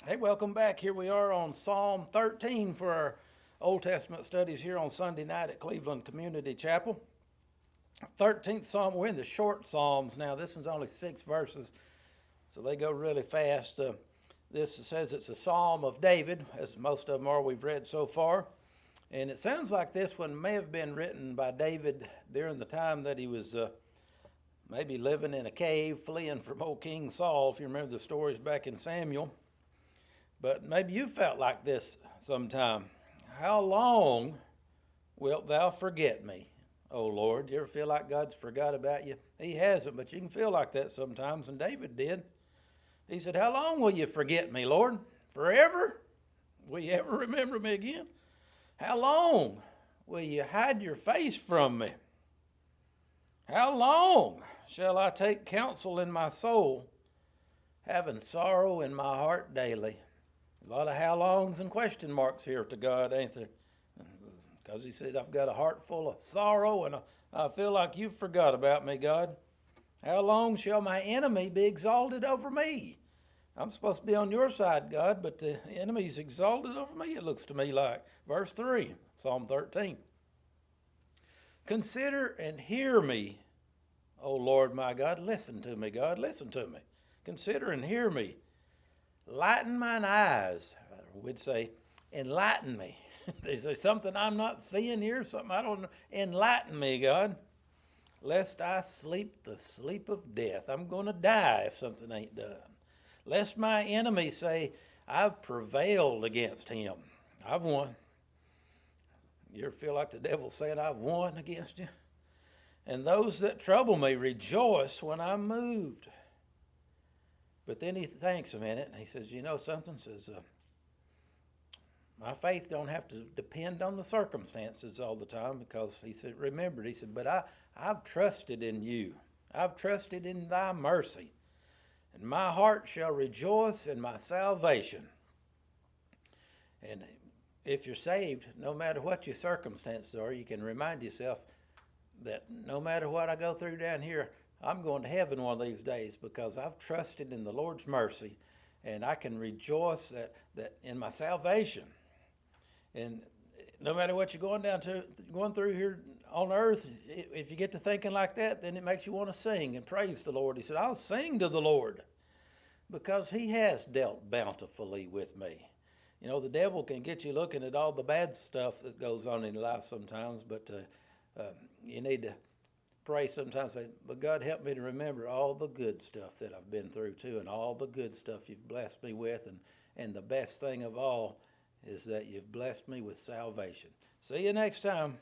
Hey, welcome back. Here we are on Psalm 13 for our Old Testament studies here on Sunday night at Cleveland Community Chapel. 13th Psalm, we're in the short Psalms now. This one's only 6 verses, so they go really fast. This says it's a Psalm of David, as most of them are we've read so far. And it sounds like this one may have been written by David during the time that he was maybe living in a cave, fleeing from old King Saul, if you remember the stories back in Samuel. But maybe you felt like this sometime. How long wilt thou forget me, O Lord? You ever feel like God's forgot about you? He hasn't, but you can feel like that sometimes, and David did. He said, how long will you forget me, Lord? Forever? Will you ever remember me again? How long will you hide your face from me? How long shall I take counsel in my soul, having sorrow in my heart daily? A lot of how longs and question marks here to God, ain't there? Because he said, I've got a heart full of sorrow and I feel like you've forgot about me, God. How long shall my enemy be exalted over me? I'm supposed to be on your side, God, but the enemy's exalted over me, it looks to me like. Verse 3, Psalm 13. Consider and hear me, O Lord my God. Listen to me, God, listen to me. Consider and hear me. Lighten mine eyes. We'd say, enlighten me. Is there something I'm not seeing here? Something I don't know? Enlighten me, God. Lest I sleep the sleep of death. I'm going to die if something ain't done. Lest my enemy say, I've prevailed against him. I've won. You ever feel like the devil saying, I've won against you? And those that trouble me rejoice when I'm moved. But then he thinks a minute, and he says, you know something? Says, my faith don't have to depend on the circumstances all the time, because he said, remembered, he said, but I've trusted in you. I've trusted in thy mercy. And my heart shall rejoice in my salvation. And if you're saved, no matter what your circumstances are, you can remind yourself that no matter what I go through down here, I'm going to heaven one of these days because I've trusted in the Lord's mercy, and I can rejoice that in my salvation. And no matter what you're going through here on earth, if you get to thinking like that, then it makes you want to sing and praise the Lord. He said, I'll sing to the Lord because he has dealt bountifully with me. You know, the devil can get you looking at all the bad stuff that goes on in your life sometimes, but you need to pray sometimes, say, but God, help me to remember all the good stuff that I've been through too, and all the good stuff you've blessed me with, and the best thing of all is that you've blessed me with salvation. See you next time.